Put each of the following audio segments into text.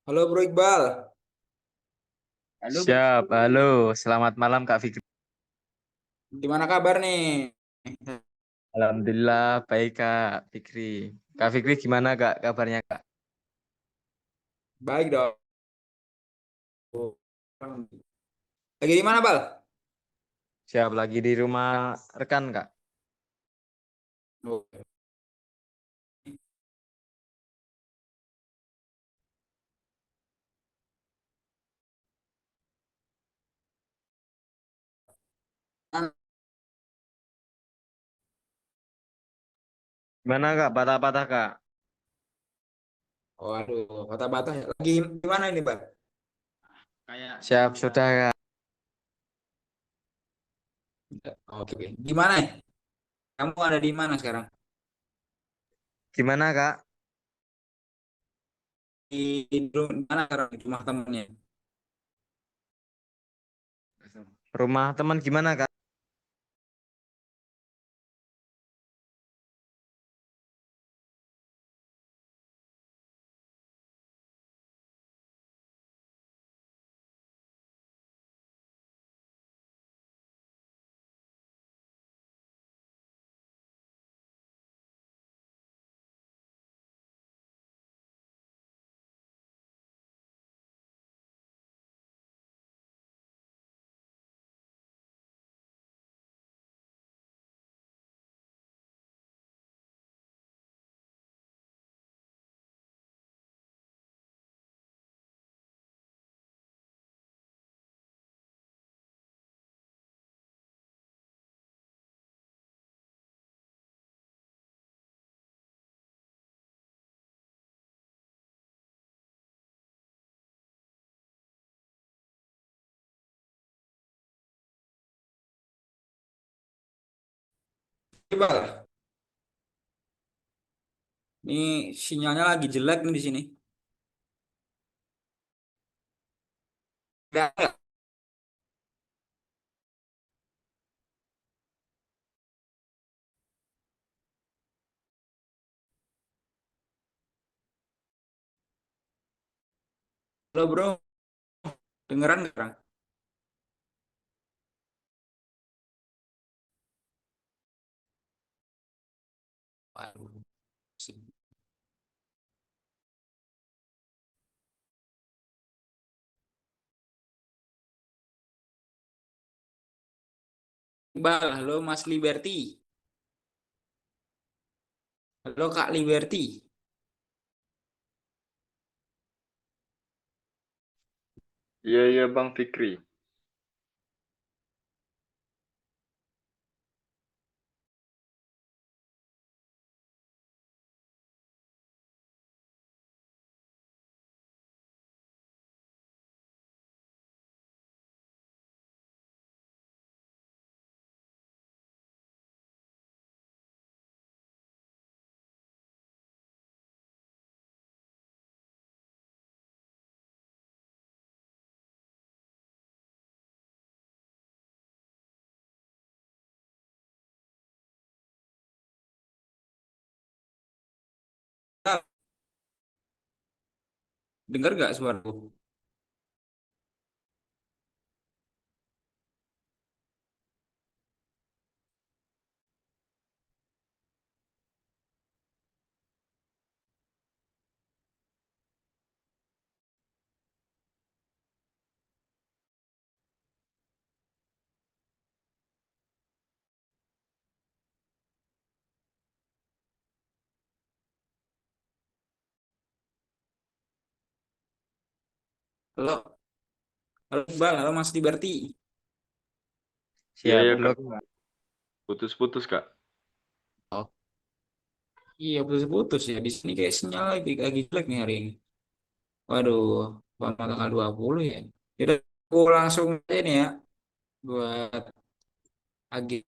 Halo Bro Iqbal, Siap, halo. Selamat malam Kak Fikri. gimana kabar nih? Alhamdulillah baik Kak Fikri. Kak Fikri gimana Kak kabarnya Kak? Baik dong. Lagi di mana, Bal? Siap lagi di rumah rekan Kak. Oh, Gimana Kak? Patah-patah Kak? Waduh, bata-bata. Lagi di mana ini, Bal? Siap sudah Kak. Oke, oke. Gimana ya? Kamu ada di mana sekarang? Gimana Kak? Di mana sekarang? Di rumah temennya. Rumah teman gimana Kak? Oke, Bal. Ini sinyalnya lagi jelek nih di sini. Ada nggak? Halo, Bro. Dengeran nggak sekarang? Waduh. Bal, halo Mas Liberty. Halo Kak Liberty. Iya, iya Bang Fikri. Bal, dengar nggak suaraku? Halo, halo Iqbal, halo Mas Liberty. Iya, Siap, iya halo Kak. Kak. Putus-putus Kak. Oh, iya putus-putus ya. Di sini kayak sinyal lagi jelek nih hari ini. Waduh, selama tanggal 20 ya. Jadi aku langsung aja nih ya buat agenda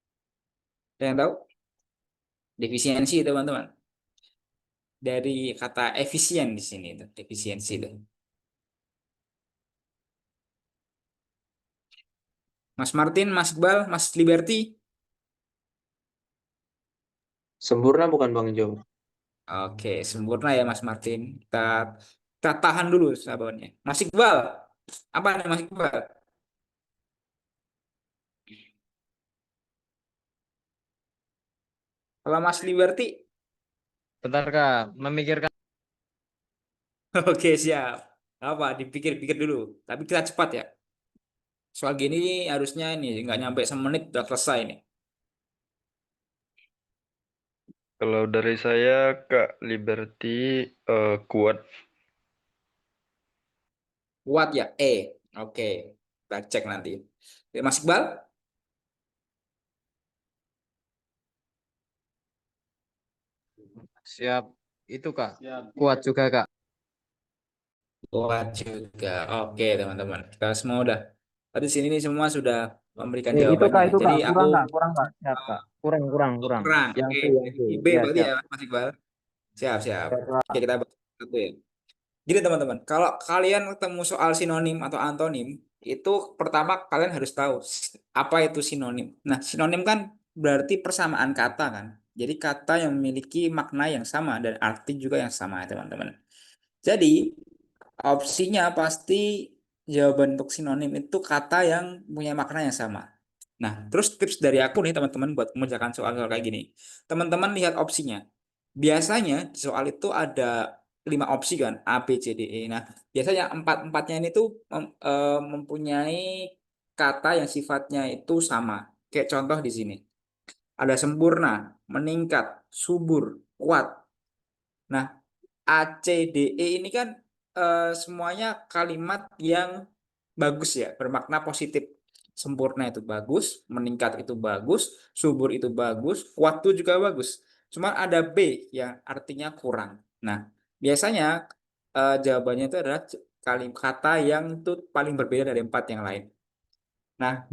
Ada yang tahu? Defisiensi, teman-teman. Dari kata efisien di sini itu, efisiensi itu. Mas Martin, Mas Iqbal, Mas Liberty. Sempurna bukan Bang Jo? Oke, sempurna ya Mas Martin. Kita tahan dulu sahabatnya. Mas Iqbal, apa nih Mas Iqbal? Kalau Mas Liberty, Bentar Kak, memikirkan. oke siap. Apa? Dipikir-pikir dulu. Tapi kita cepat ya. Soal gini harusnya ini nggak nyampe semenit udah selesai nih. Kalau dari saya Kak Liberty kuat. Kuat ya? Oke, kita cek nanti. Oke, Mas Iqbal? Siap. Itu Kak. Kuat juga Kak. Kuat juga. Oke, teman-teman. Kita semua udah. Tadi sini nih semua sudah memberikan Itu Kak, jawabannya. itu Jadi Kak, aku kurang Kak, siap Kak. Kurang, kurang, kurang. kurang. Yang Oke, C, yang C. B Iya, berarti siap. ya, Mas Iqbal. Siap, siap. Siap, Oke, Kak. kita bahas satu ya. Jadi teman-teman, kalau kalian ketemu soal sinonim atau antonim, itu pertama kalian harus tahu apa itu sinonim. Nah, sinonim kan berarti persamaan kata kan. Jadi kata yang memiliki makna yang sama dan arti juga yang sama, teman-teman. Jadi opsinya pasti jawaban untuk sinonim itu kata yang punya makna yang sama. Nah, terus tips dari aku nih teman-teman buat mengerjakan soal-soal kayak gini. Teman-teman lihat opsinya. Biasanya di soal itu ada 5 opsi kan, A, B, C, D, E. Nah, biasanya empat-empatnya ini tuh mempunyai kata yang sifatnya itu sama. Kayak contoh di sini. Ada sempurna, meningkat, subur, kuat. Nah, A, C, D, E ini kan semuanya kalimat yang bagus ya, bermakna positif. Sempurna itu bagus, meningkat itu bagus, subur itu bagus, kuat itu juga bagus. Cuma ada B yang artinya kurang. Nah, biasanya jawabannya itu adalah kalimat kata yang itu paling berbeda dari empat yang lain. Nah,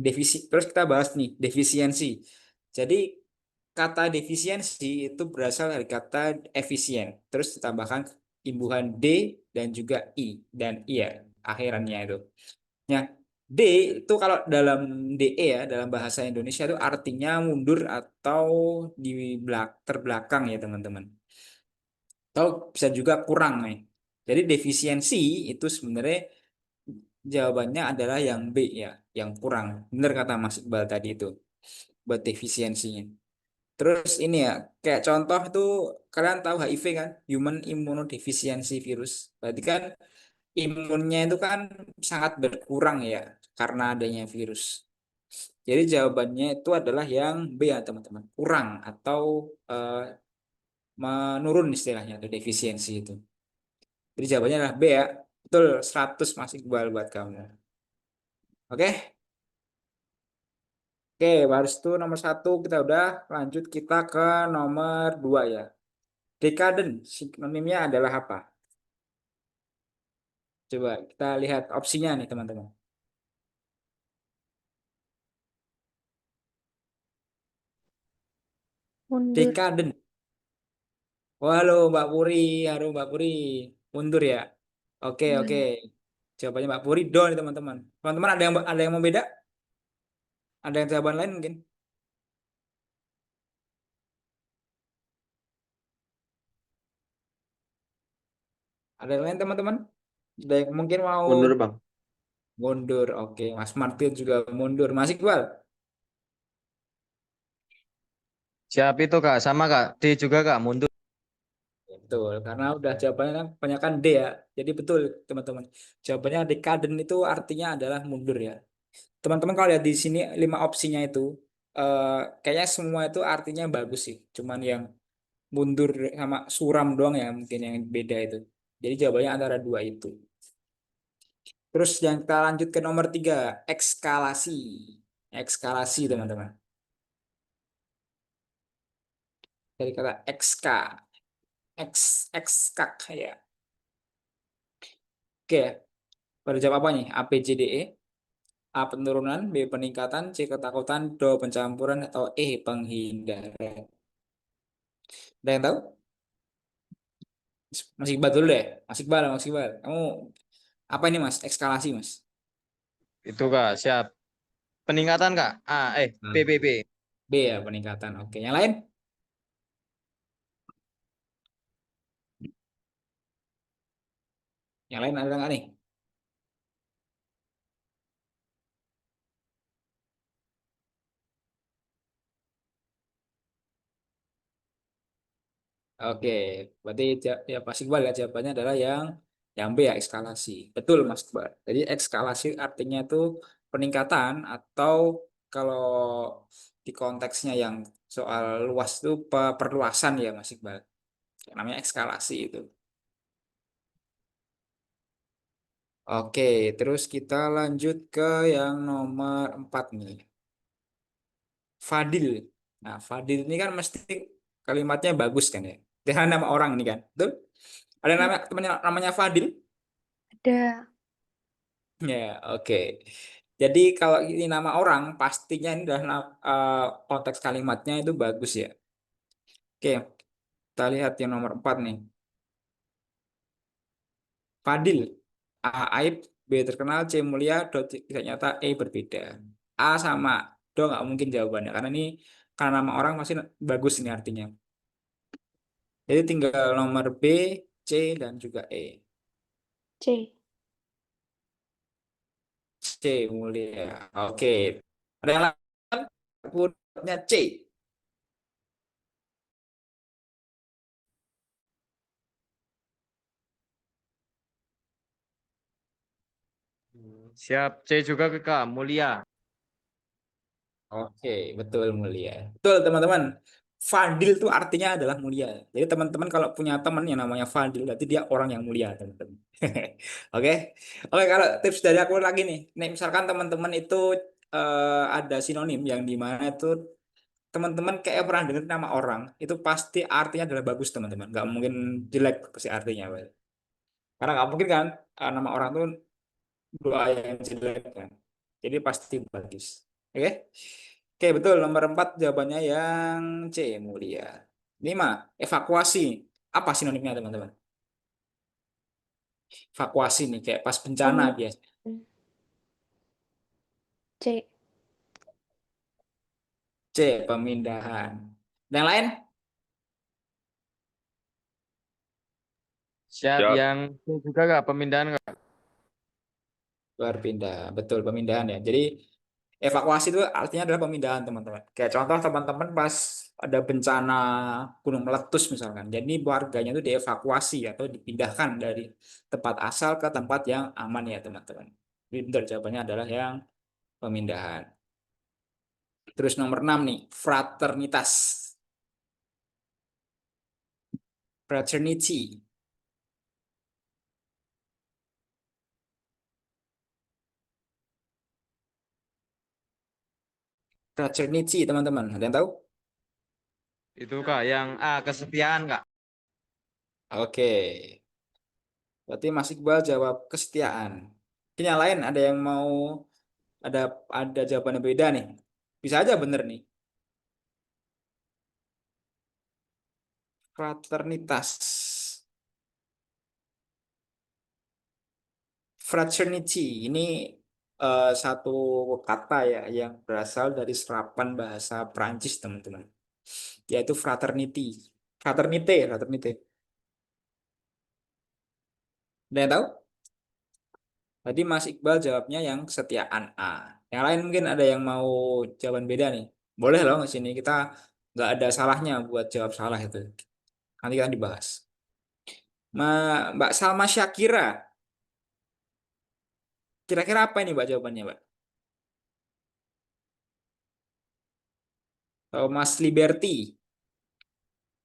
terus kita bahas nih, defisiensi. Jadi, kata defisiensi itu berasal dari kata efisien. Terus ditambahkan imbuhan D dan juga I. Dan I ya, akhirannya itu. Ya, D itu kalau dalam DE ya, dalam bahasa Indonesia itu artinya mundur atau terbelakang ya teman-teman. Atau bisa juga kurang nih. Jadi defisiensi itu sebenarnya jawabannya adalah yang B ya, yang kurang. Benar kata Mas Iqbal tadi itu buat defisiensinya. Terus ini ya, kayak contoh itu kalian tahu HIV kan, Human Immunodeficiency Virus. Berarti kan imunnya itu kan sangat berkurang ya karena adanya virus. Jadi jawabannya itu adalah yang B ya teman-teman, kurang atau eh, menurun istilahnya atau defisiensi itu. Jadi jawabannya adalah B ya. Betul, 100 Mas Iqbal buat kamu. Oke? Oke, baru itu nomor 1 kita udah lanjut kita ke nomor 2 ya. Dekaden, sinonimnya adalah apa? Coba kita lihat opsinya nih teman-teman. Mundur. Dekaden. Oh, halo Mbak Puri, halo Mbak Puri. Mundur ya. Oke, oke. Hmm. Jawabannya Mbak Puri do nih teman-teman. Teman-teman ada yang mau beda? Ada yang jawaban lain mungkin? Ada yang lain teman-teman? Ada yang mungkin mau Mundur Bang. mundur. Oke, Mas Martin juga mundur. Mas Iqbal. Siap itu Kak, sama Kak. D juga Kak, mundur. Ya, betul, karena udah jawabannya kan kebanyakan D ya. Jadi betul teman-teman. Jawabannya dekaden itu artinya adalah mundur ya. Teman-teman kalau lihat di sini 5 opsinya itu eh, kayaknya semua itu artinya bagus sih. Cuman yang mundur sama suram doang ya mungkin yang beda itu. Jadi jawabannya antara dua itu. Terus yang kita lanjut ke nomor 3, ekskalasi. Ekskalasi teman-teman. Dari kata ekska, ekskak ya. Oke, pada jawab apa nih? A, B, C, D, E. A. Penurunan, B. Peningkatan, C. Ketakutan, D. Pencampuran, atau E. Penghindaran. Ada yang tahu? Mas Iqbal dulu deh. Mas Iqbal, Mas Iqbal. Kamu apa ini Mas? Ekskalasi Mas. Itu Kak, siap. Peningkatan Kak. Nah, PPP. B ya peningkatan. Oke, yang lain? Yang lain ada nggak nih? Oke, berarti ya Mas Iqbal ya jawabannya adalah yang B ya ekskalasi. Betul Mas Iqbal. Jadi ekskalasi artinya itu peningkatan atau kalau di konteksnya yang soal luas itu perluasan ya Mas Iqbal. Yang namanya ekskalasi itu. Oke, terus kita lanjut ke yang nomor 4 nih. Fadil. Nah, Fadil ini kan mesti kalimatnya bagus kan ya. Dia nama orang ini kan. Betul? Ada nama temannya namanya Fadil? Ada. Ya, oke. Jadi kalau ini nama orang, pastinya ini adalah konteks kalimatnya itu bagus ya. Oke, kita lihat yang nomor 4 nih. Fadil. A. Aib. B. Terkenal. C. Mulia. D. Tidak nyata. E. Berbeda. A sama Do nggak mungkin jawabannya. Karena nama orang masih bagus ini artinya. Jadi tinggal nomor B, C, dan juga E. C. C. Mulia. Oke. Ada yang lain? Punya C. Siap. C juga Kak, mulia. Oke, betul mulia. Betul teman-teman. Fadil itu artinya adalah mulia. Jadi teman-teman kalau punya teman yang namanya Fadil, berarti dia orang yang mulia, teman-teman. Oke, oke. Kalau tips dari aku lagi nih, misalkan teman-teman itu ada sinonim yang di mana itu teman-teman kayak pernah dengar nama orang, itu pasti artinya adalah bagus teman-teman. Nggak mungkin jelek sih artinya, Pak. Karena nggak mungkin kan nama orang itu dua yang jelek kan. Jadi pasti bagus. Oke. Oke, betul. Nomor 4 jawabannya yang C, mulia. 5, evakuasi. Apa sinonimnya, teman-teman? Evakuasi nih, kayak pas bencana Pemindahan. biasa. C. C, pemindahan. Dan yang lain? Siap. Siap. Yang C juga Kak, pemindahan Kak. Berpindah. Betul, pemindahan ya. Jadi, evakuasi itu artinya adalah pemindahan, teman-teman. Kayak contoh teman-teman pas ada bencana gunung meletus misalkan. Jadi warganya itu dievakuasi atau dipindahkan dari tempat asal ke tempat yang aman ya, teman-teman. Jadi benar jawabannya adalah yang pemindahan. Terus nomor 6 nih, fraternitas. Fraternity. Fraternity, teman-teman. Ada yang tahu? Itu Kak, yang A, kesetiaan Kak. Oke. Berarti Mas Iqbal jawab kesetiaan. Mungkin yang lain ada yang mau ada ada jawaban yang beda nih. Bisa aja bener nih. Fraternitas. Fraternity ini satu kata ya yang berasal dari serapan bahasa Prancis, teman-teman. Yaitu fraternity. Fraternité, fraternité. Ada yang tahu? Tadi Mas Iqbal jawabnya yang kesetiaan A. Yang lain mungkin ada yang mau jawaban beda nih. Boleh loh di sini kita nggak ada salahnya buat jawab salah itu. Nanti kita dibahas. Mbak Salma Syakira, kira-kira apa ini Mbak jawabannya, Mbak? Atau Mas Liberty,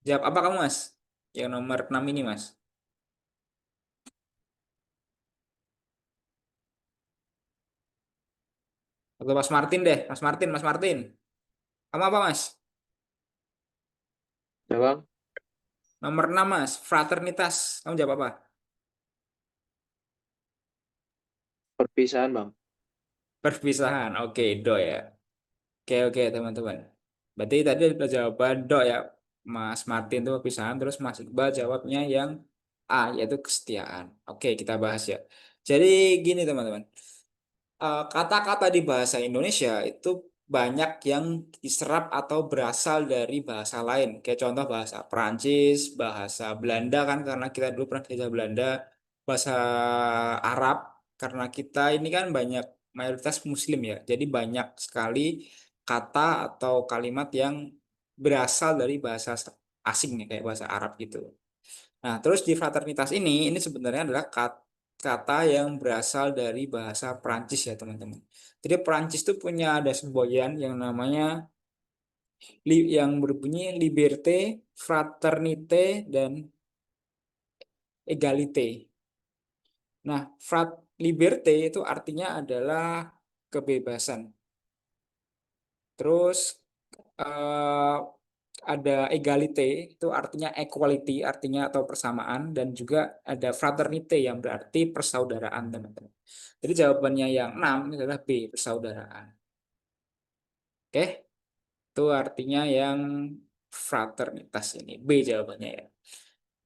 jawab apa kamu Mas? Yang nomor 6 ini Mas. Atau Mas Martin deh, Mas Martin, Mas Martin. Kamu apa Mas? Ya bang, Nomor 6 Mas, fraternitas. Kamu jawab apa? perpisahan bang. Perpisahan. Oke, do ya. Oke, teman-teman. Berarti tadi ada jawaban do ya. Mas Martin itu perpisahan, terus Mas Iqbal jawabnya yang A, yaitu kesetiaan. Oke, kita bahas ya. Jadi gini teman-teman. Kata-kata di bahasa Indonesia itu banyak yang diserap atau berasal dari bahasa lain. Kayak contoh bahasa Perancis, bahasa Belanda kan karena kita dulu pernah belajar Belanda, bahasa Arab karena kita ini kan banyak mayoritas Muslim ya. Jadi banyak sekali kata atau kalimat yang berasal dari bahasa asing ya, kayak bahasa Arab gitu. Nah, terus di fraternitas ini sebenarnya adalah kata yang berasal dari bahasa Prancis ya, teman-teman. Jadi Prancis itu punya ada semboyan yang namanya yang berbunyi liberté, fraternité, dan égalité. Nah, liberté itu artinya adalah kebebasan. Terus eh, ada egalite itu artinya equality, artinya atau persamaan, dan juga ada fraternite yang berarti persaudaraan, teman-teman. Jadi jawabannya yang 6 ini adalah B, persaudaraan. Oke, itu artinya yang fraternitas ini. B jawabannya ya.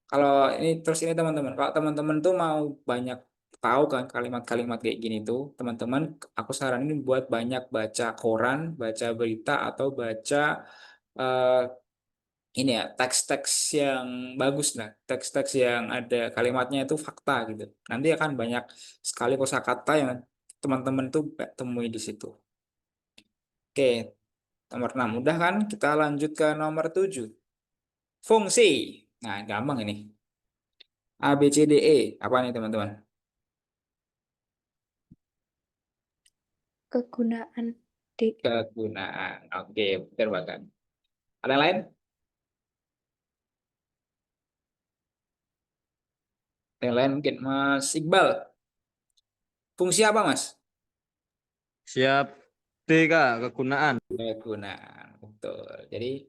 Kalau ini terus ini teman-teman, kalau teman-teman tuh mau banyak tahu kan kalimat-kalimat kayak gini tuh, teman-teman aku saranin buat banyak baca koran, baca berita atau baca eh, ini ya teks-teks yang bagus lah, teks-teks yang ada kalimatnya itu fakta gitu. Nanti akan banyak sekali kosakata yang teman-teman tuh temui di situ. Oke, nomor 6 udah kan? Kita lanjut ke nomor 7. Fungsi. Nah, gampang ini. A, B, C, D, E. Apa nih teman-teman? Kegunaan. D. Kegunaan. Oke, betul banget. Ada yang lain? Ada yang lain mungkin Mas Iqbal. Fungsi apa Mas? Siap. D, Kak, kegunaan. Kegunaan, betul. Jadi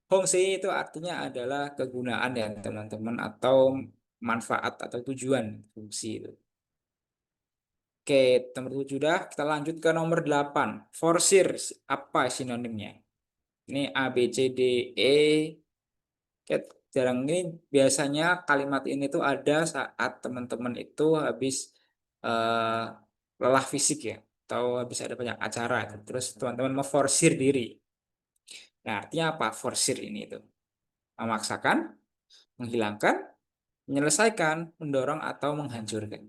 fungsi itu artinya adalah kegunaan ya teman-teman atau manfaat atau tujuan fungsi itu. Oke, nomor 7 dah. Kita lanjut ke nomor 8. Forsir, apa sinonimnya? Ini A, B, C, D, E. Oke, jarang ini biasanya kalimat ini tuh ada saat teman-teman itu habis eh, lelah fisik ya. Atau habis ada banyak acara. Terus teman-teman mau forsir diri. Nah, artinya apa? Forsir ini itu memaksakan, menghilangkan, menyelesaikan, mendorong atau menghancurkan.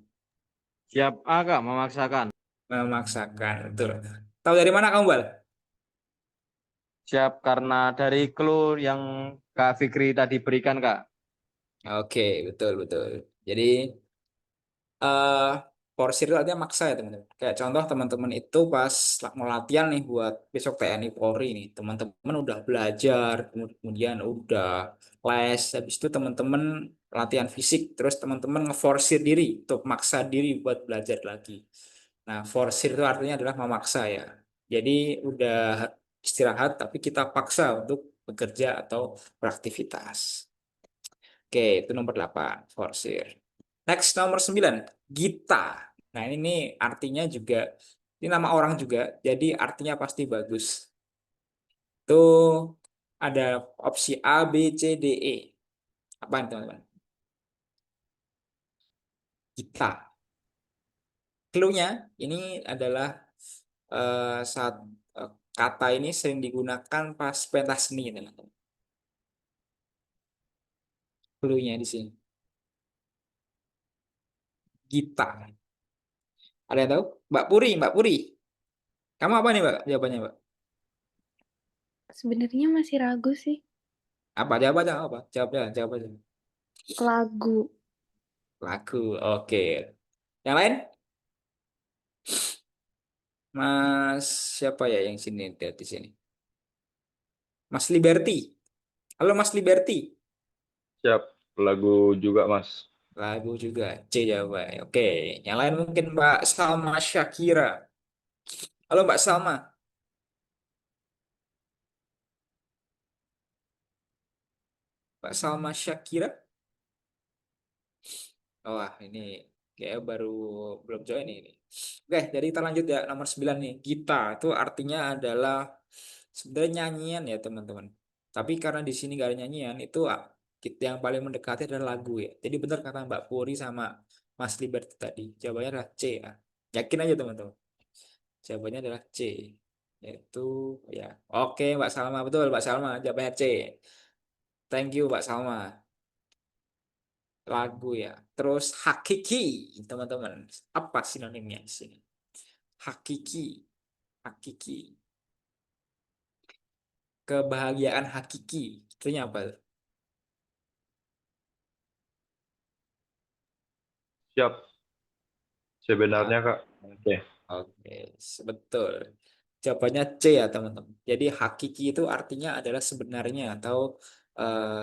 Siap A, Kak, memaksakan. Memaksakan, betul. Tahu dari mana kamu, Bal? Siap karena dari clue yang Kak Fikri tadi berikan, Kak. Oke, betul betul. Jadi eh porsir itu artinya maksa ya teman-teman. Kayak contoh teman-teman itu pas mau latihan nih buat besok TNI Polri nih, teman-teman udah belajar, kemudian udah les, habis itu teman-teman latihan fisik, terus teman-teman ngeforsir diri untuk maksa diri buat belajar lagi. Nah, forsir itu artinya adalah memaksa ya. Jadi udah istirahat tapi kita paksa untuk bekerja atau beraktivitas. Oke, itu nomor 8, forsir. Next, nomor 9, Gita. Nah, ini nih artinya juga, ini nama orang juga, jadi artinya pasti bagus. Itu ada opsi A, B, C, D, E. Apaan teman-teman? Gita. Clue-nya ini adalah saat kata ini sering digunakan pas pentas seni, teman-teman. Clue-nya di sini. Gita. Ada yang tahu? Mbak Puri, Mbak Puri. Kamu apa nih, Mbak? Jawabannya, Mbak? Sebenarnya masih ragu sih. Apa? Jawab aja, apa? Jawab aja, jawab aja. Lagu. Lagu, oke. Yang lain? Mas siapa ya yang sini lihat di sini? Mas Liberty. Halo Mas Liberty. Siap. Lagu juga, Mas. Lagu juga C jawabannya. Oke. Yang lain mungkin Mbak Salma Shakira. Halo Mbak Salma. Mbak Salma Shakira. Wah ini Kayak baru belum join ini. Oke, jadi kita lanjut ya nomor 9 nih. Gita itu artinya adalah sebenarnya nyanyian ya teman-teman. Tapi karena di sini gak ada nyanyian, itu kita yang paling mendekati adalah lagu ya. Jadi benar kata Mbak Puri sama Mas Liberty tadi. Jawabannya adalah C ya. Yakin aja teman-teman. Jawabannya adalah C. Yaitu ya. Oke, Mbak Salma betul, Mbak Salma. Jawabannya C. Thank you, Mbak Salma. Lagu ya. Terus hakiki, teman-teman. Apa sinonimnya di sini? Hakiki, hakiki. Kebahagiaan hakiki. Itunya apa? Siap. Ah, Sebenarnya, Kak. Oke. oke, betul. Jawabannya C ya, teman-teman. Jadi hakiki itu artinya adalah sebenarnya atau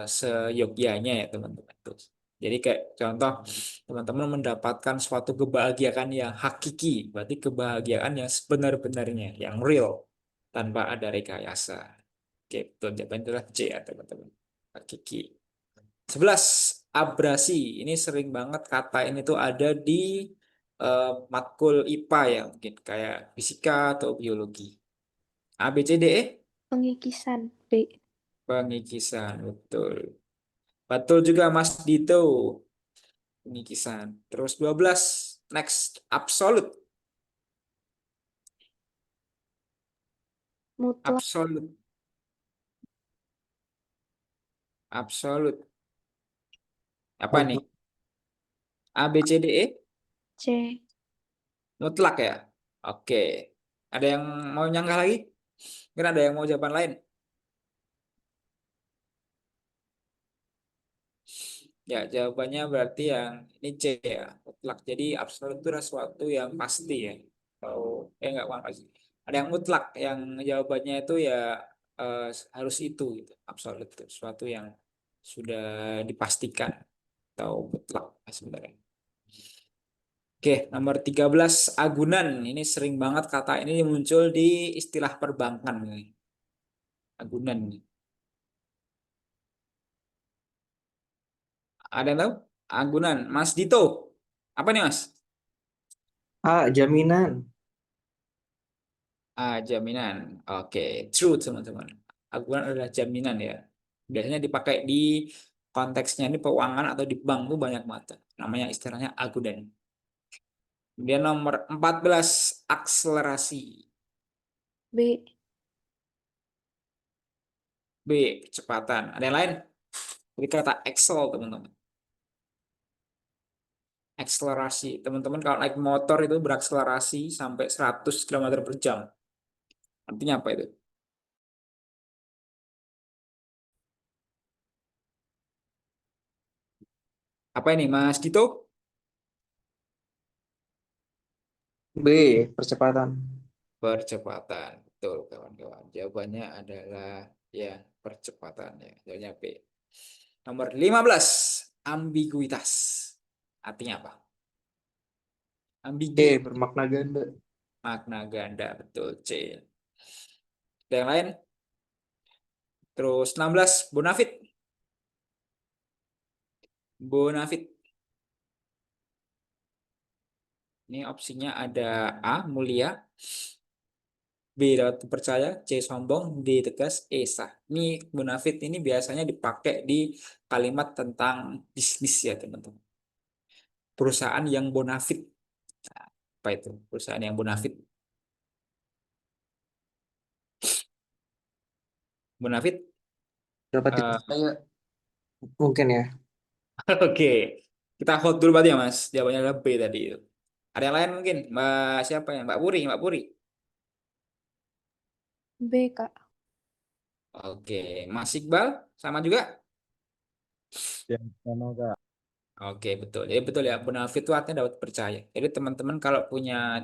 seyogyanya ya, teman-teman. Tuh. Jadi kayak contoh, teman-teman mendapatkan suatu kebahagiaan yang hakiki, berarti kebahagiaan yang sebenar-benarnya, yang real, tanpa ada rekayasa. Oke, betul. Jawabannya adalah C ya, teman-teman. Hakiki. 11 abrasi. Ini sering banget kata ini tuh ada di matkul IPA ya, mungkin kayak fisika atau biologi. A, B, C, D, E, Pengikisan. B. pengikisan, betul. Betul juga Mas Dito, pengikisan. Terus 12 next, absolut. Mutlak. Absolut, absolut. Apa nih? Mutlak. A, B, C, D, E, C. mutlak ya. Oke. Ada yang mau nyanggah lagi? Mungkin ada yang mau jawaban lain? Ya, jawabannya berarti yang ini C ya, mutlak. Jadi absolut itu adalah sesuatu yang pasti ya. Atau enggak bukan pasti. Ada yang mutlak, yang jawabannya itu ya eh, harus itu gitu. Absolut itu sesuatu yang sudah dipastikan atau mutlak sebenarnya. Oke, nomor 13 agunan. Ini sering banget kata ini muncul di istilah perbankan nih. Agunan. Ada yang tahu? Agunan. Mas Dito. Apa nih, Mas? A. Jaminan. Jaminan. Oke, true teman-teman. Agunan adalah jaminan ya. Biasanya dipakai di konteksnya ini keuangan atau di bank tuh banyak banget. Namanya istilahnya agunan. Kemudian nomor 14 akselerasi. B. B, kecepatan. Ada yang lain? Jadi kata Excel teman-teman. Akselerasi. Teman-teman kalau naik motor itu berakselerasi sampai 100 km per jam. Artinya apa itu? Apa ini Mas Dito? B. Percepatan. Percepatan. Betul kawan-kawan. Jawabannya adalah ya percepatan ya. Jawabannya B. Nomor 15 ambiguitas. Artinya apa? E. Ambigu, Bermakna ganda. makna ganda, betul C. Ada yang lain? Terus 16 bonafit. Bonafit. Ini opsinya ada A mulia, B dapat percaya, C sombong, D tegas, E sah. Ini bonafit ini biasanya dipakai di kalimat tentang bisnis ya teman-teman. Perusahaan yang bonafit. Apa itu? Perusahaan yang bonafit. Bonafit. Dapat Eh, dipercaya. Mungkin ya. Oke, kita hold dulu berarti ya Mas. Jawabannya adalah B tadi. Ada yang lain mungkin? Mbak siapa ya? Mbak Puri, Mbak Puri. B, Kak. Oke, Mas Iqbal sama juga. Ya, sama, Kak. Oke, betul. Jadi betul ya, bonafit itu artinya dapat percaya. Jadi teman-teman kalau punya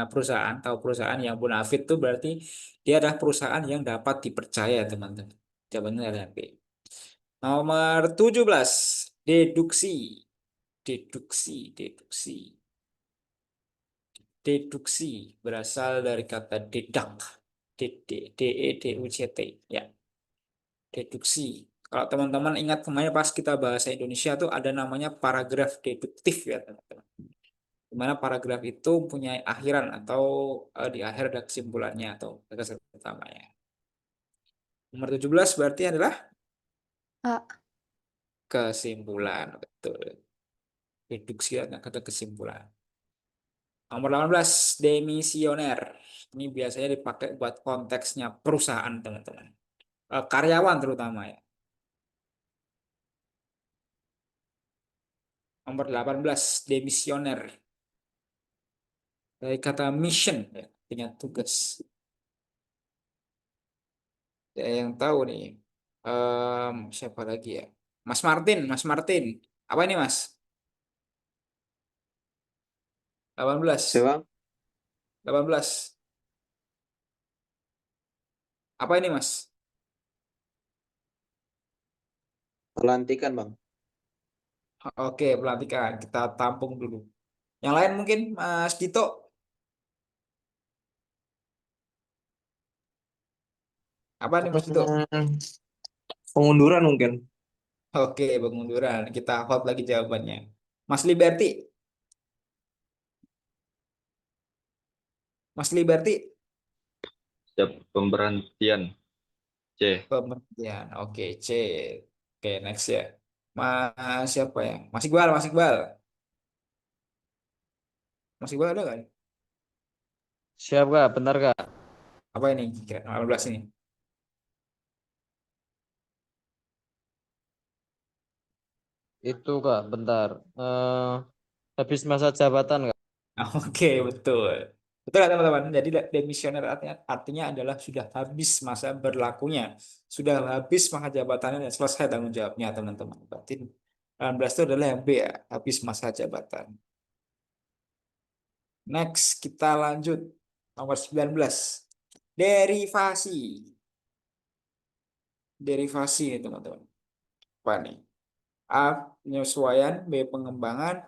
perusahaan, tahu perusahaan yang bonafit itu berarti dia adalah perusahaan yang dapat dipercaya, teman-teman. Jawabannya adalah B. Nomor 17 deduksi. Deduksi, deduksi. Deduksi berasal dari kata deduct. D-E-D-U-C-T. Ya, deduksi. Kalau teman-teman ingat kemarin pas kita bahasa Indonesia tuh ada namanya paragraf deduktif ya teman-teman. di mana paragraf itu punya akhiran atau di akhir ada kesimpulannya atau gagasan utamanya. Nomor 17 berarti adalah A. kesimpulan, betul. Reduksi kata kesimpulan. Nomor 18, demisioner. Ini biasanya dipakai buat konteksnya perusahaan, teman-teman. Karyawan terutama ya. Nomor 18, demisioner. Dari kata mission, ya, artinya tugas. Ya, yang tahu nih, siapa lagi ya? Mas Martin, Mas Martin. Apa ini Mas? 18, Siapa? 18. Apa ini Mas? Pelantikan, Bang. Oke, pelantikan. Kita tampung dulu. Yang lain mungkin Mas Dito. Apa nih Mas Dito? Pengunduran mungkin. Oke, pengunduran. Kita hot lagi jawabannya. Mas Liberty. Mas Liberty. Siap pemberhentian. C. Pemberhentian. Oke, C. Oke, next ya. Mas siapa ya? Mas Iqbal, Mas Iqbal. Mas Iqbal ada nggak nih? Siap Kak, benar Kak. Apa ini? Kira 18 ini. Itu Kak, bentar. Habis masa jabatan Kak. Oke, betul. Betul ya teman-teman. Jadi demisioner artinya adalah sudah habis masa berlakunya. Sudah habis masa jabatannya dan selesai tanggung jawabnya teman-teman. Berarti 18 itu adalah yang B ya. Habis masa jabatan. Next, kita lanjut. Nomor 19. Derivasi. Derivasi nih teman-teman. Apa nih? A. Penyesuaian. B. Pengembangan.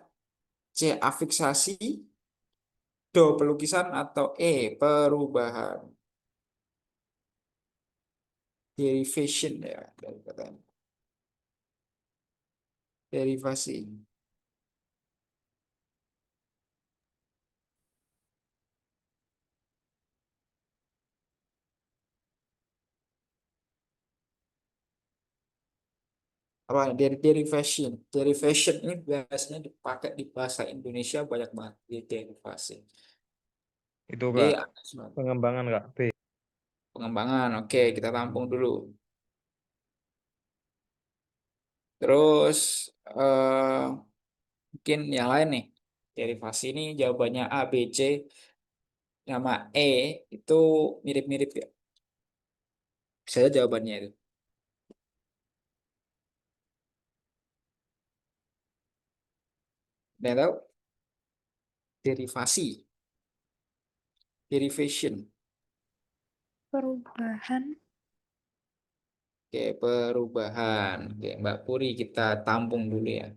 C. Afiksasi. D. Pelukisan. Atau E. Perubahan. Derivation ya. Dari katanya. Derivasi. Apa? Derivation. Derivation ini biasanya dipakai di bahasa Indonesia banyak banget. Derivasi. Itu Kak, D. pengembangan Kak. B. Pengembangan. Oke, kita tampung dulu. Terus mungkin yang lain nih. Derivasi ini jawabannya A, B, C. Nama E itu mirip-mirip ya. Saya jawabannya itu. Ada yang tahu? Derivasi. Derivation. Perubahan. Oke, perubahan. Oke, Mbak Puri kita tampung dulu ya.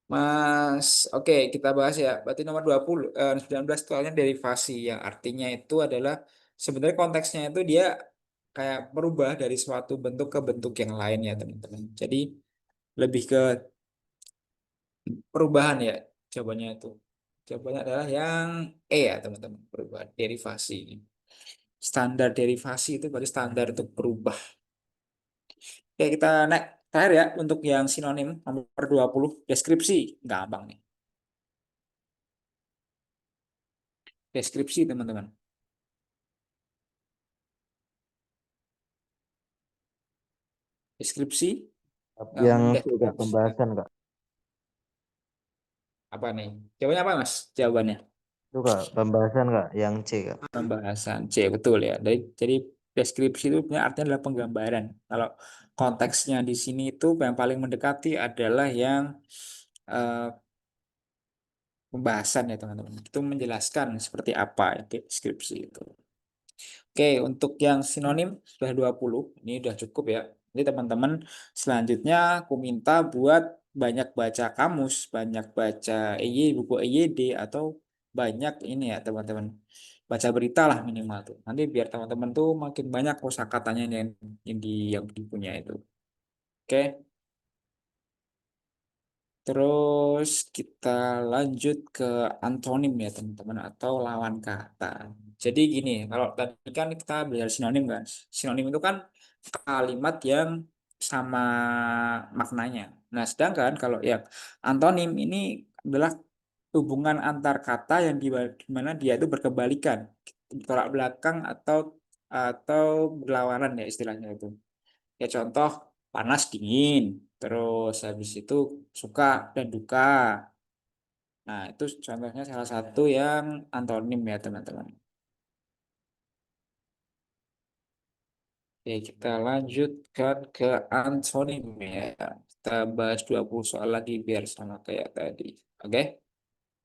Mas, oke kita bahas ya. Berarti nomor 20, 19 itu soalnya derivasi yang artinya itu adalah sebenarnya konteksnya itu dia kayak berubah dari suatu bentuk ke bentuk yang lain ya teman-teman. Jadi lebih ke perubahan ya jawabannya itu. Jawabannya adalah yang E ya teman-teman, perubahan derivasi ini. Standar derivasi itu berarti standar untuk berubah. Oke, kita naik terakhir ya untuk yang sinonim nomor 20 deskripsi. Gampang nih. Deskripsi teman-teman. Deskripsi Yang C Kak, deskripsi. pembahasan Kak. Apa nih? Jawabannya apa Mas? Jawabannya Itu Kak, pembahasan Kak, yang C Kak. pembahasan C, betul ya. Jadi deskripsi itu punya artinya adalah penggambaran. Kalau konteksnya di sini itu yang paling mendekati adalah yang eh, pembahasan ya teman-teman. Itu menjelaskan seperti apa ya deskripsi itu. Oke, untuk yang sinonim sudah 20. Ini sudah cukup ya. Jadi teman-teman selanjutnya aku minta buat banyak baca kamus, banyak baca buku EYD atau banyak ini ya teman-teman. Baca berita lah minimal tuh. Nanti biar teman-teman tuh makin banyak kosakatanya yang di yang dipunya itu. Oke. Terus kita lanjut ke antonim ya teman-teman atau lawan kata. Jadi gini, kalau tadi kan kita belajar sinonim kan. Sinonim itu kan kalimat yang sama maknanya. Nah, sedangkan kalau yang antonim ini adalah hubungan antar kata yang di mana dia itu berkebalikan, tolak belakang atau berlawanan ya istilahnya itu. Ya contoh panas dingin, terus habis itu suka dan duka. Nah, itu contohnya salah satu yang antonim ya teman-teman. Oke, kita lanjutkan ke antonim ya. Kita bahas 20 soal lagi biar sama kayak tadi. Oke?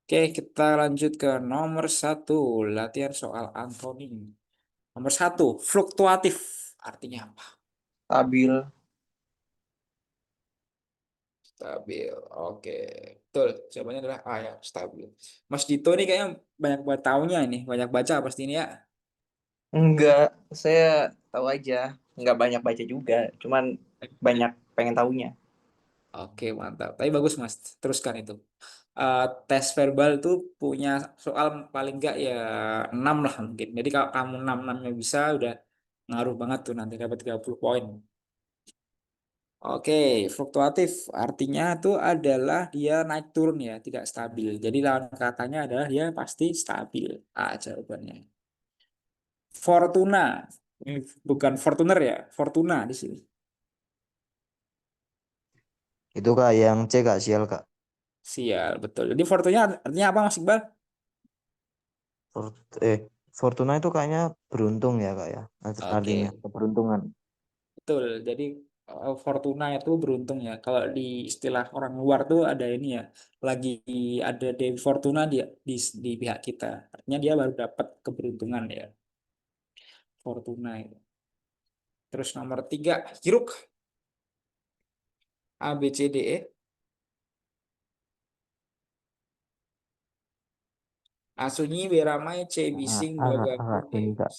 Oke, kita lanjut ke nomor satu, latihan soal antonim. Nomor satu, fluktuatif. Artinya apa? Stabil. Stabil. Oke, betul. Jawabannya adalah A ya, stabil. Mas Dito ini kayaknya banyak buat taunya ini, banyak baca pasti ini ya. Enggak, saya tahu aja. Enggak banyak baca juga, cuman banyak pengen tahunya. Oke, mantap. Tapi bagus Mas, teruskan itu. Tes verbal tuh punya soal paling enggak ya 6 lah mungkin. Jadi kalau kamu 6-6-nya bisa udah ngaruh banget tuh nanti dapat 30 poin. Oke, fluktuatif artinya itu adalah dia naik turun ya, tidak stabil. Jadi lawan katanya adalah dia pasti stabil. Jawabannya. Fortuna. Ini bukan Fortuner ya, Fortuna di sini. Itu kak yang C kak, sial kak. Sial, betul. Jadi Fortuna artinya apa Mas Iqbal? Fort- eh Fortuna itu kayaknya beruntung ya kak ya. Artinya Oke, keberuntungan. betul. Jadi Fortuna itu beruntung ya. Kalau di istilah orang luar tuh ada ini ya, lagi ada Dewi Fortuna di pihak kita. Artinya dia baru dapat keberuntungan ya, Fortuna itu. Terus nomor tiga, Hiruk. A, B, C, D, E. A, sunyi, B, ramai, C, bising, D, gabung, E. Ini kak.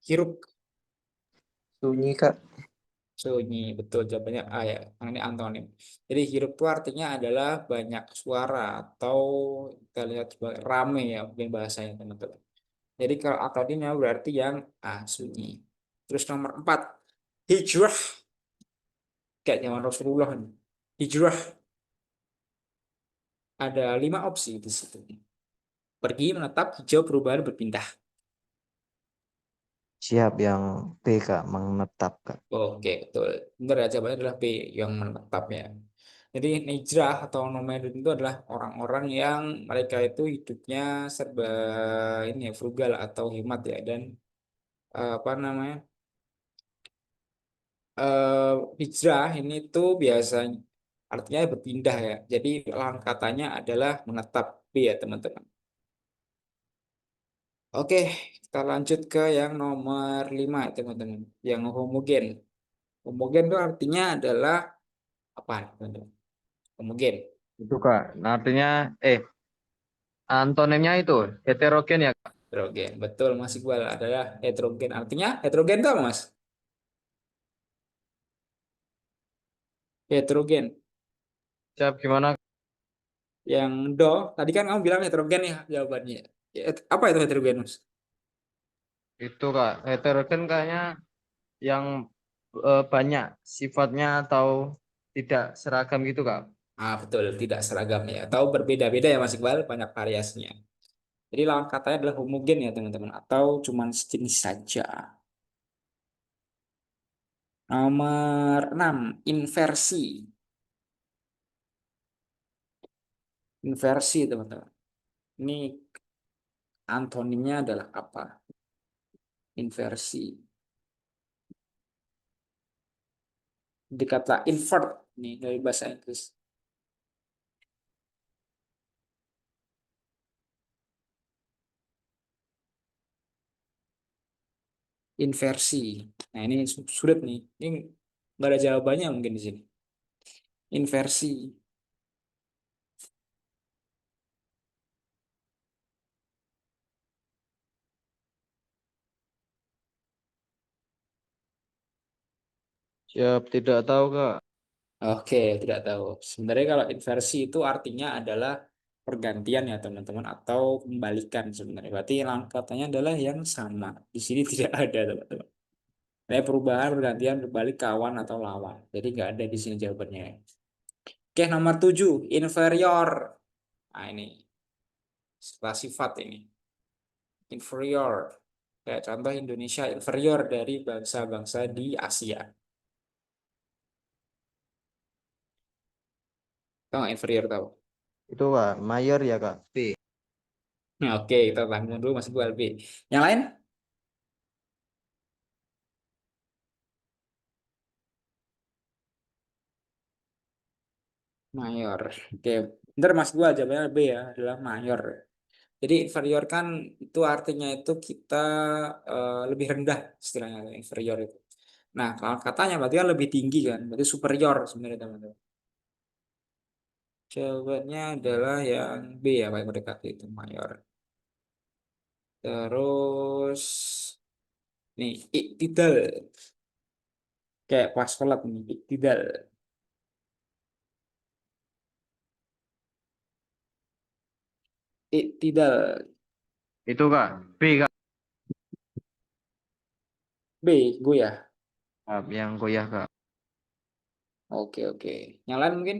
Hiruk. Sunyi, Kak. Sunyi, betul jawabannya A ya. Ini antonim. Jadi hirup itu artinya adalah banyak suara atau kita lihat sebagai rame ya mungkin bahasanya teman-teman. Jadi kalau antonimnya berarti yang A, sunyi. Terus nomor 4, hijrah. Kayak zaman Rasulullah nih. Hijrah ada 5 opsi di situ. Pergi, menetap, hijau, perubahan, berpindah. Siap yang B kak, menetap kak. Oke, betul. Benar ya, jawabannya adalah B yang menetap ya. Jadi hijrah atau nomaden itu adalah orang-orang yang mereka itu hidupnya serba ini ya, frugal atau hemat ya dan apa namanya hijrah ini tuh biasanya artinya berpindah ya. Jadi lawan katanya adalah menetap B ya teman-teman. Oke, kita lanjut ke yang nomor 5 ya teman-teman. Yang homogen. Homogen itu artinya adalah apa? Teman-teman? Homogen. Itu Kak. Nah, artinya antonimnya itu heterogen ya. Heterogen. Betul, Mas Iqbal adalah heterogen. Artinya heterogen itu apa, Mas? Heterogen. Siap gimana? Yang do, tadi kan kamu bilang heterogen ya jawabannya. Ya, apa itu heterogen, Mas? Itu Kak. Heterogen kayaknya yang banyak sifatnya atau tidak seragam gitu Kak. Betul, tidak seragam ya. Atau berbeda-beda ya, Mas Iqbal, banyak variasinya. Jadi lawan katanya adalah homogen ya, teman-teman. Atau cuman sejenis saja. Nomor 6, inversi. Inversi, teman-teman. Ini antonimnya adalah apa? Inversi. Dikata invert nih dari bahasa Inggris. Inversi. Nah, ini sulit nih. Ini nggak ada jawabannya mungkin di sini. Inversi. Siap, tidak tahu Kak. Oke, tidak tahu. Sebenarnya kalau inversi itu artinya adalah pergantian ya teman-teman atau kembalikan sebenarnya. Berarti katanya adalah yang sama. Di sini tidak ada teman-teman. Perubahan pergantian berbalik kawan atau lawan. Jadi nggak ada di sini jawabannya. Oke, nomor 7, inferior. Nah, ini setelah sifat ini. Inferior. Kayak contoh Indonesia inferior dari bangsa-bangsa di Asia. Tahu nggak inferior tahu? Itu Kak, mayor ya Kak. B. Nah, oke, kita tanggung dulu masih dua LB. Yang lain? Mayor. Oke, bentar Mas gua jawabannya B ya, adalah mayor. Jadi inferior kan itu artinya itu kita lebih rendah istilahnya inferior itu. Nah, kalau katanya berarti kan lebih tinggi kan, berarti superior sebenarnya teman-teman. Jawabannya adalah yang B ya, paling mendekati itu mayor. Terus nih, iktidal. Kayak pas sholat nih, iktidal. Iktidal. Itu Kak. B Kak. B, gue ya. Siap, yang goyah Kak. Oke, oke. Yang lain mungkin?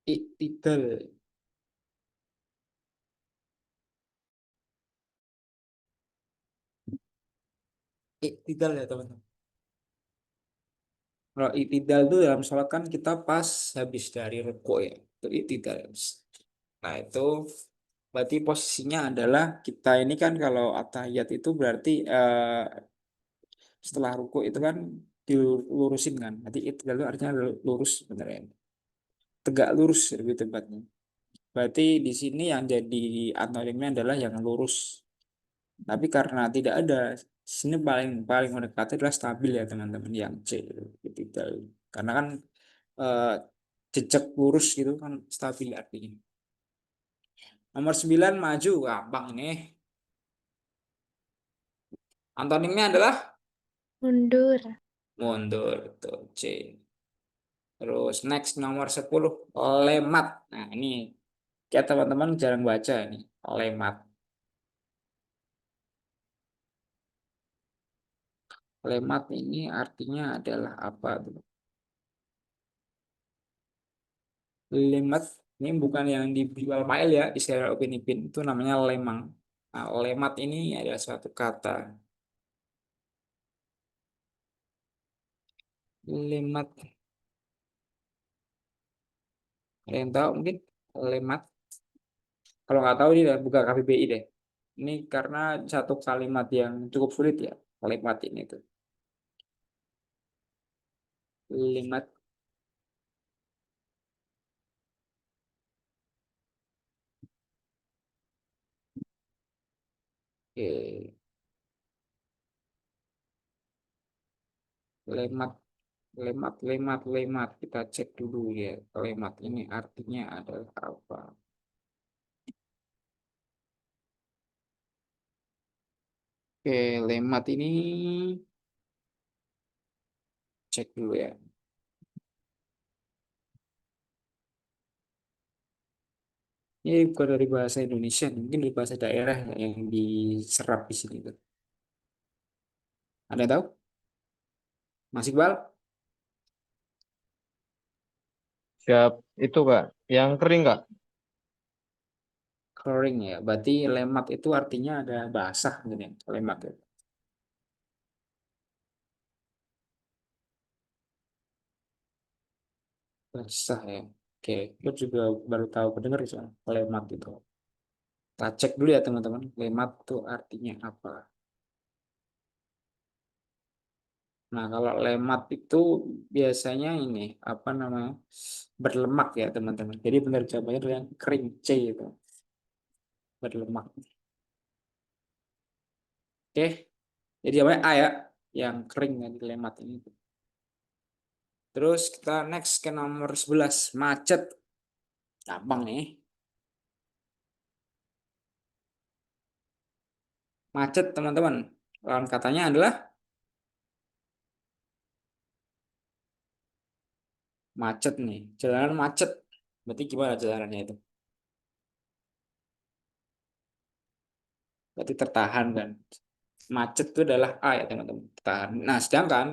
Iktidal. Iktidal ya teman-teman. Kalau iktidal itu dalam sholat kan kita pas habis dari ruku ya. Itu iktidal. Nah itu berarti posisinya adalah kita ini kan kalau atahiyat itu berarti setelah ruku itu kan dilurusin kan. Nanti iktidal itu artinya lurus sebenarnya. Tegak lurus lebih tepatnya. Berarti di sini yang jadi antonimnya adalah yang lurus. Tapi karena tidak ada, di sini paling paling mendekati adalah stabil ya teman-teman yang C iktidal. Karena kan eh, jejak lurus gitu kan stabil artinya. Nomor 9 maju, gampang ini. Antonimnya adalah Mundur. mundur, tuh C. Terus next nomor 10 lemat. Nah, ini kayak teman-teman jarang baca ini, lemat. Lemat ini artinya adalah apa tuh? Lemat ini bukan yang dijual mail ya, istilah Upin Ipin itu namanya lemang. Nah, lemat ini adalah suatu kata. Lemat, ada yang tahu mungkin lemat? Kalau nggak tahu ini buka KBBI deh. Ini karena satu kalimat yang cukup sulit ya, kalimat ini tuh. Lemat, eh, lemat, lemat. Kita cek dulu ya, lemat ini artinya adalah apa? Oke, lemat ini cek dulu ya. Ini bukan dari bahasa Indonesia, mungkin dari bahasa daerah yang diserap di sini tuh. Ada yang tahu? Mas Iqbal? Siap, itu Kak. Yang kering Kak. Kering ya. Berarti lemat itu artinya ada basah gitu ya. Lemat ya. Basah ya. Oke, gue juga baru tahu pendengar soal lemat itu. Kita cek dulu ya teman-teman. Lemat itu artinya apa? Nah, kalau lemat itu biasanya ini apa namanya? Berlemak ya teman-teman. Jadi benar jawabannya adalah yang kering C itu. Berlemak. Oke, jadi jawabannya A ya. Yang kering ya di lemat ini. Terus kita next ke nomor 11. Macet. Gampang nih. Macet teman-teman. Lawan katanya adalah macet nih. Jalanan macet. Berarti gimana jalanannya itu? Berarti tertahan kan? Macet itu adalah A ya teman-teman. Tertahan. Nah, sedangkan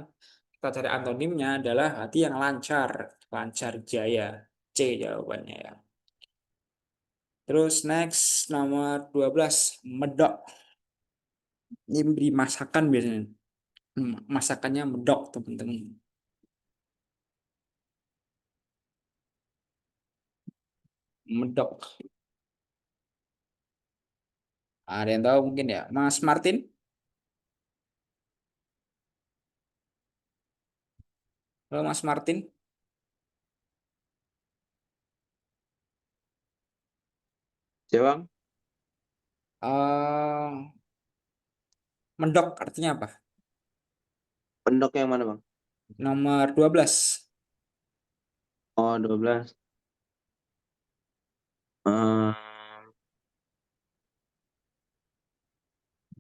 kita cari antonimnya adalah hati yang lancar. Lancar jaya. C jawabannya ya. Terus next nomor 12 medok. Ini beri masakan biasanya. Masakannya medok teman-teman. Medok. Ada yang tahu mungkin ya. Mas Martin? Halo Mas Martin. Jawab. eh Mendok artinya apa? Pendok yang mana, Bang? Nomor 12. Oh, 12. Eh,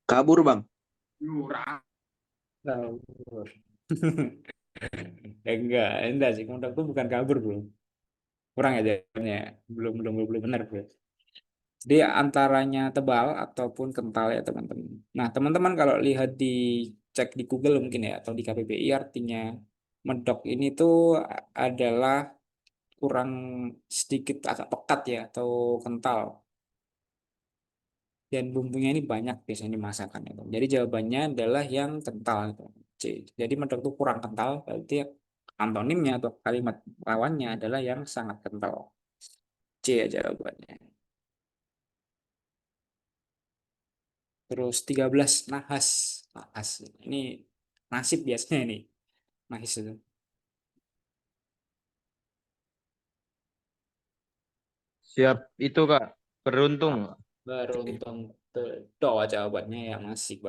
kabur, Bang. Lurah. Kabur. Enggak sih. Mendok itu bukan kabur, bro. Kurang aja jawabannya. Belum benar, bro. Jadi antaranya tebal ataupun kental ya, teman-teman. Nah, teman-teman kalau lihat di cek di Google mungkin ya atau di KBBI artinya medok ini tuh adalah kurang sedikit agak pekat ya atau kental. Dan bumbunya ini banyak biasanya dimasakkan itu. Jadi jawabannya adalah yang kental itu. C. Jadi medok itu kurang kental, berarti antonimnya atau kalimat lawannya adalah yang sangat kental. C ya jawabannya. Terus 13 nahas. Nahas. Ini nasib biasanya ini. Nahis itu. Siap itu, Kak. Beruntung. Beruntung. Doa jawabannya ya masih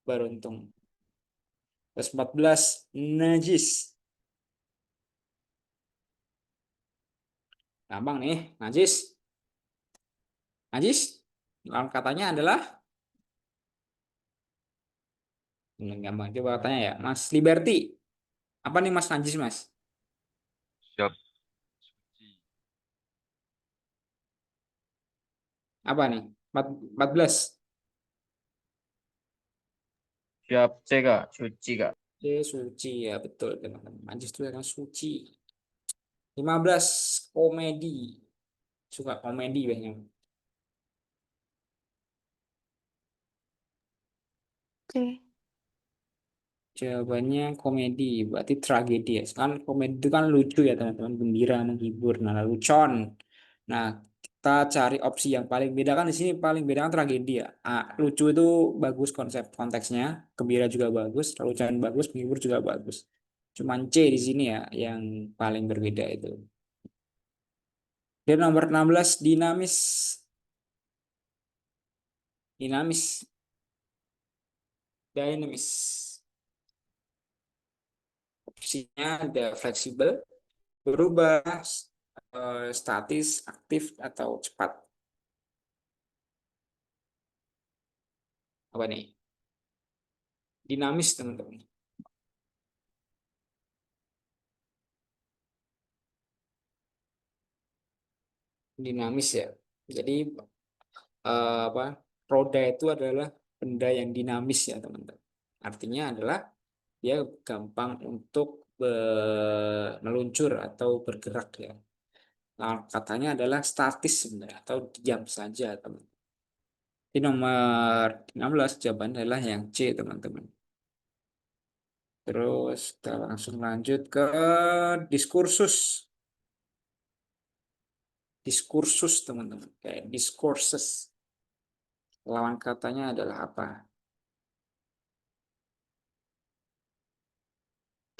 beruntung. Terus 14 najis. Gampang nih, najis. Najis. Lawan katanya adalah gampang. Coba tanya ya, Mas Liberty. Apa nih Mas najis, Mas? Siap. Suci. Apa nih? 14. Siap C, Kak. Suci, Kak. Suci ya, betul teman-teman. Najis itu adalah suci. 15 komedi. Suka komedi banyak. C. Jawabannya komedi, berarti tragedi ya. Kan komedi itu kan lucu ya teman-teman, gembira, menghibur. Nah, lelucon. Nah, kita cari opsi yang paling beda kan di sini paling beda kan tragedi ya. Lucu itu bagus konsep konteksnya, gembira juga bagus, lelucon bagus, menghibur juga bagus. Cuman C di sini ya yang paling berbeda itu. Dan nomor 16 dinamis. Dinamis. Dinamis. Opsinya ada fleksibel, berubah, statis, aktif, atau cepat. Apa nih? Dinamis, teman-teman. Dinamis ya. Jadi apa? Roda itu adalah benda yang dinamis ya, teman-teman. Artinya adalah dia gampang untuk meluncur atau bergerak ya. Nah, katanya adalah statis sebenarnya atau diam saja, teman. Di nomor 16 jawaban adalah yang C, teman-teman. Terus kita langsung lanjut ke diskursus. Diskursus, teman-teman. Kayak discourses. Lawan katanya adalah apa?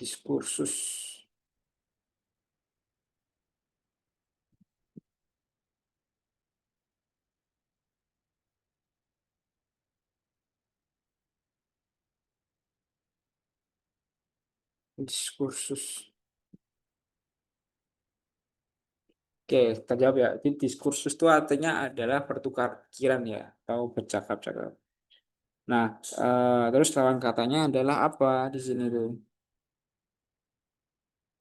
Diskursus. Diskursus. Oke, kita jawab ya. Jadi diskursus itu artinya adalah bertukar pikiran ya, atau bercakap-cakap. Nah, terus lawan katanya adalah apa di sini tuh?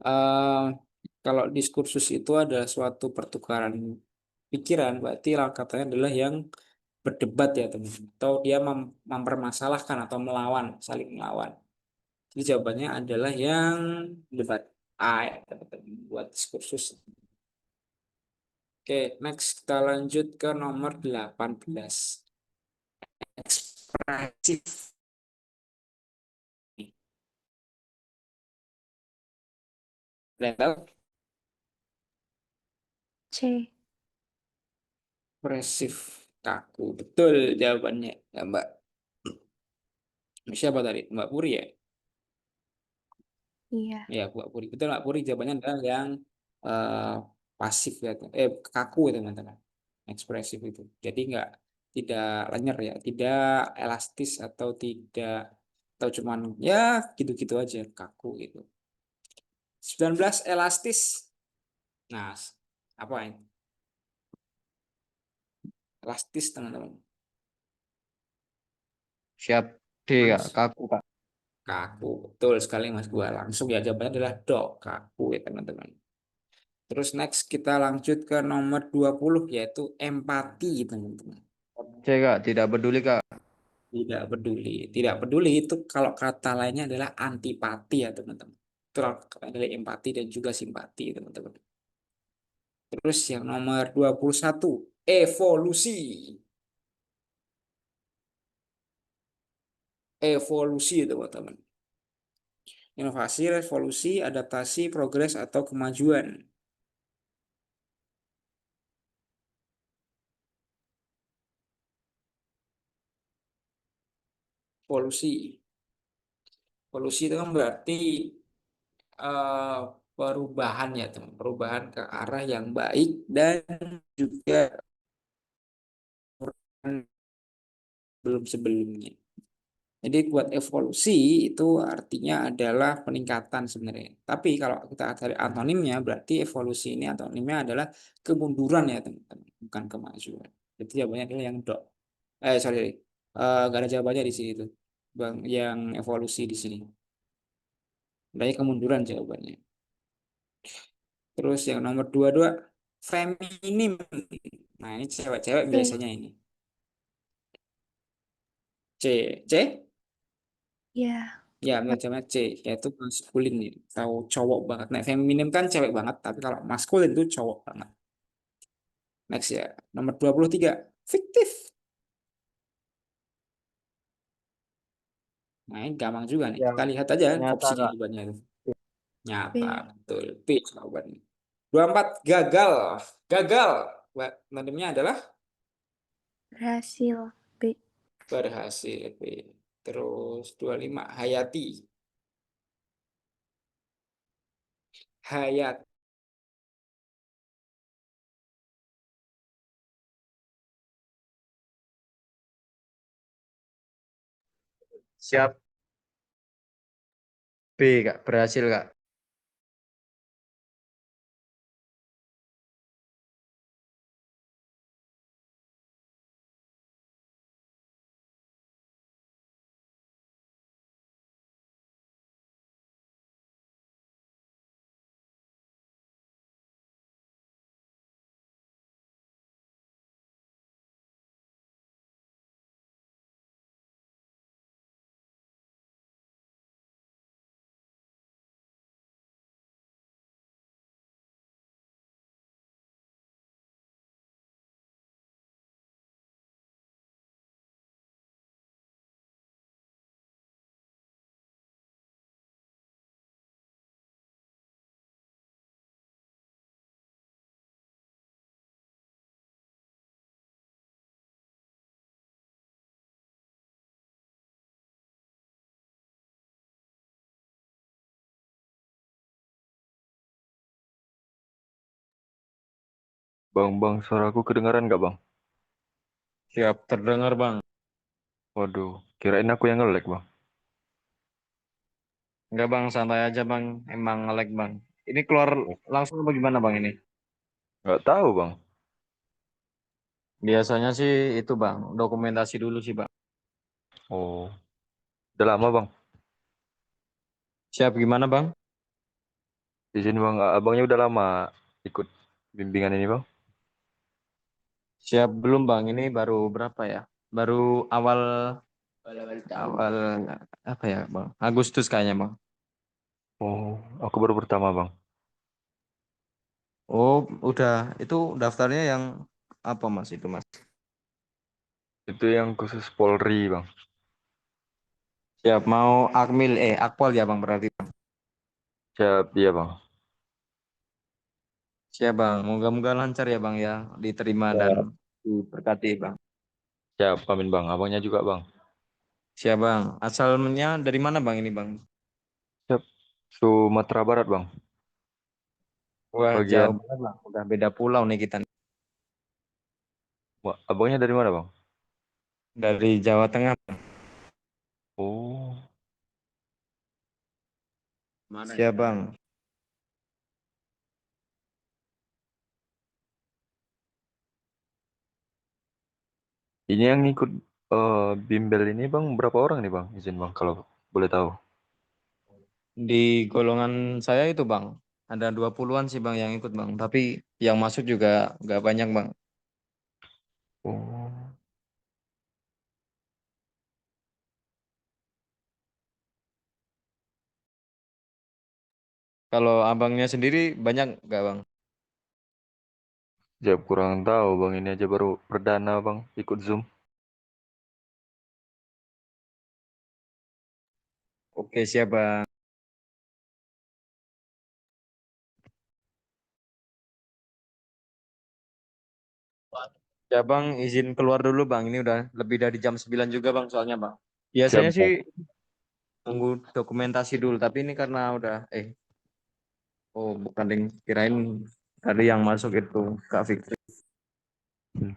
Eh, Kalau diskursus itu adalah suatu pertukaran pikiran, berarti lawan katanya adalah yang berdebat ya teman-teman. Atau dia mempermasalahkan atau melawan, saling melawan. Jadi jawabannya adalah yang debat. A ya teman-teman buat diskursus. Oke, next kita lanjut ke nomor 18. Ekspresif. Udah tahu? C. Ekspresif. Kaku. Betul jawabannya, ya, Mbak. Siapa tadi? Mbak Puri ya? Iya. Ya, Mbak Puri. Betul, Mbak Puri. Jawabannya adalah yang eh, pasif ya. Kaku ya, teman-teman. Ekspresif itu. Jadi tidak lenyer ya, tidak elastis atau tidak atau cuman ya gitu-gitu aja, kaku gitu. 19 elastis. Nah, apa ini? Elastis, teman-teman. Siap. D Kak, Mas, kaku Kak. kaku. Betul sekali Mas gua. Langsung ya jawabannya adalah dok, kaku ya, teman-teman. Terus next kita lanjut ke nomor 20 yaitu empati, teman-teman. C Kak, tidak peduli Kak. Tidak peduli. Tidak peduli itu kalau kata lainnya adalah antipati ya, teman-teman. Itu adalah empati dan juga simpati, teman-teman. Terus yang nomor 21 evolusi. Evolusi, teman-teman. Inovasi, revolusi, adaptasi, progres, atau kemajuan. Evolusi. Evolusi itu kan berarti eh, perubahan ya, teman. Perubahan ke arah yang baik dan juga belum sebelumnya. Jadi buat evolusi itu artinya adalah peningkatan sebenarnya. Tapi kalau kita cari antonimnya berarti evolusi ini antonimnya adalah kemunduran ya teman-teman, bukan kemajuan. Jadi jawabannya adalah yang dok. Sorry, sorry. Gak ada jawabannya di sini tuh. Bang, yang evolusi di sini. Berarti kemunduran jawabannya. Terus yang nomor 22 feminim. Nah, ini cewek-cewek C. biasanya ini. C. C? Ya. Ya, macamnya C, yaitu maskulin nih, tahu cowok banget. Nah, feminim kan cewek banget, tapi kalau maskulin itu cowok banget. Next ya, nomor 23 fiktif. Nah, ini gampang juga nih. Yang Kita lihat aja nyata opsinya Kak. jawabannya itu. Nyata, B. betul. P jawabannya. 24 gagal. Gagal. Nantinya adalah Berhasil. B. berhasil. P. Terus 25 hayati. Hayat. Siap. B Kak, berhasil Kak. Bang, suaraku kedengaran nggak bang? Siap, terdengar Bang. Waduh, kirain aku yang nge-lag bang. Enggak Bang, santai aja Bang. Emang nge-lag Bang. Ini keluar langsung apa gimana Bang ini? Nggak tahu bang. Biasanya sih itu Bang, dokumentasi dulu sih Bang. Oh, udah lama bang. Siap gimana bang? Izin bang, abangnya udah lama ikut bimbingan ini bang. Siap belum bang? Ini baru berapa ya? Baru awal awal apa ya bang? Agustus kayaknya bang. Oh, aku baru pertama bang. Oh udah itu daftarnya yang apa mas itu mas? Itu yang khusus Polri bang. Siap mau Akmil Akpol ya bang berarti. Siap, iya bang. Siap bang. Moga-moga lancar ya bang ya diterima dan Siap. diberkati bang. Siap, amin bang. Abangnya juga bang. Siap bang. Asalnya dari mana bang ini bang? Siap. Sumatera Barat bang. Wah jauh Bagian. banget bang. Udah beda pulau nih kita. Wah, abangnya dari mana bang? Dari Jawa Tengah. Oh, Siap bang. ini yang ikut bimbel ini bang, berapa orang nih bang? Izin bang, kalau boleh tahu. Di golongan saya itu bang, ada 20-an sih bang yang ikut bang. Tapi yang masuk juga nggak banyak bang. Oh, Kalau abangnya sendiri banyak nggak bang? siap kurang tahu bang. Ini aja baru perdana bang, ikut Zoom. Oke siap bang. Ya bang, izin keluar dulu bang. Ini udah lebih dari jam 9 juga bang soalnya bang. Siap Biasanya sih bang. tunggu dokumentasi dulu, tapi ini karena udah oh bukan ding, kirain tadi yang masuk itu Kak Fikri. Hmm.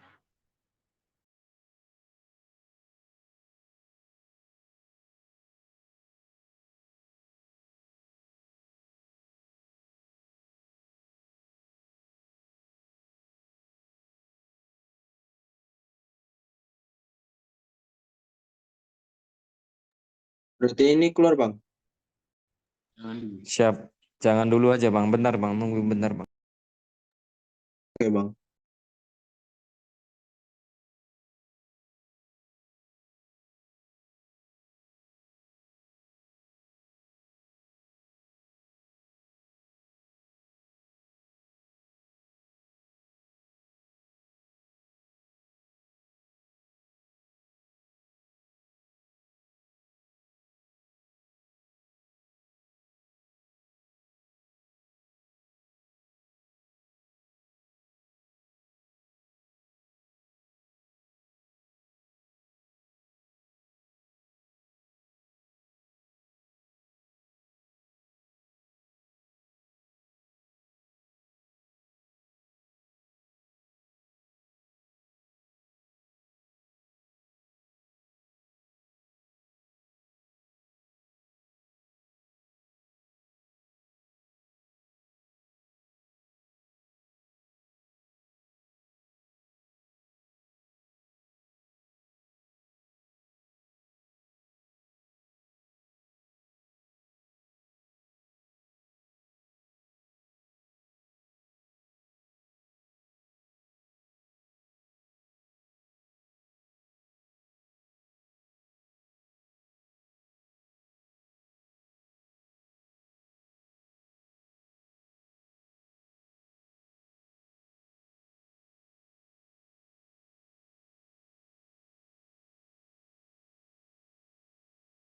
Berarti ini keluar bang. Siap. Jangan dulu aja bang. Bentar bang, nunggu bentar bang. Oke bang.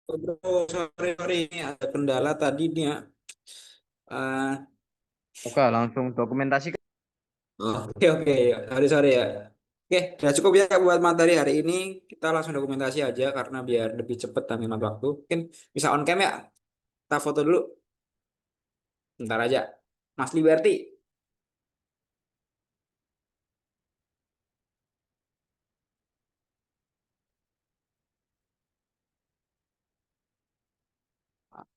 Bro, sorry, sorry, ini ada kendala tadi nih ya. Oke, langsung dokumentasi. Oke, oke, sorry, sorry ya. Oke, udah cukup ya buat materi hari ini. Kita langsung dokumentasi aja karena biar lebih cepet dan hemat waktu. Mungkin bisa on cam ya. Kita foto dulu. Bentar aja. Mas Liberty.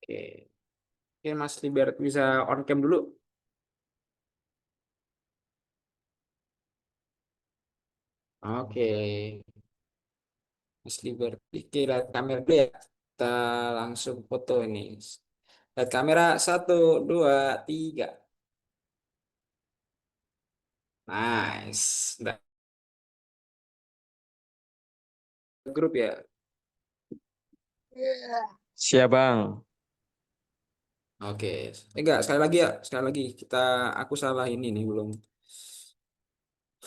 Oke. Oke, Mas Liberty bisa on cam dulu. Oke. Mas Liberty. Oke, lihat kamera dulu ya. Kita langsung foto ini. Lihat kamera, 1, 2, 3. Nice. Udah grup ya. Siap bang. Oke. Enggak, sekali lagi ya. Sekali lagi. Aku salah ini nih belum.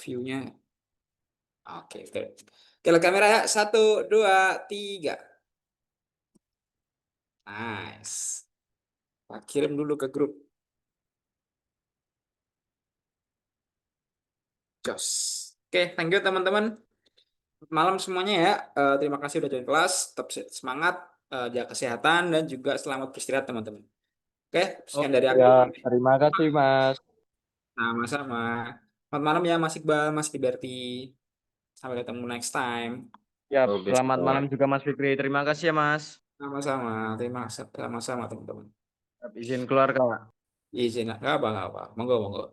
View-nya. Oke, oke. Oke, lihat kamera ya. 1, 2, 3. Nice. Kita kirim dulu ke grup. Jos. Oke, thank you teman-teman. Malam semuanya ya. Terima kasih udah join kelas. Tetap semangat, jaga kesehatan dan juga selamat beristirahat teman-teman. Oke, Oh sekian dari aku. ya, terima kasih Mas. Sama-sama. Selamat malam ya Mas Iqbal, Mas Liberty. Sampai ketemu next time. Ya, Oke, selamat siap. malam juga Mas Fikri. Terima kasih ya Mas. Sama-sama. Sama-sama teman-teman. Izin keluar Kak. Izin, nggak apa, nggak apa. Monggo, monggo.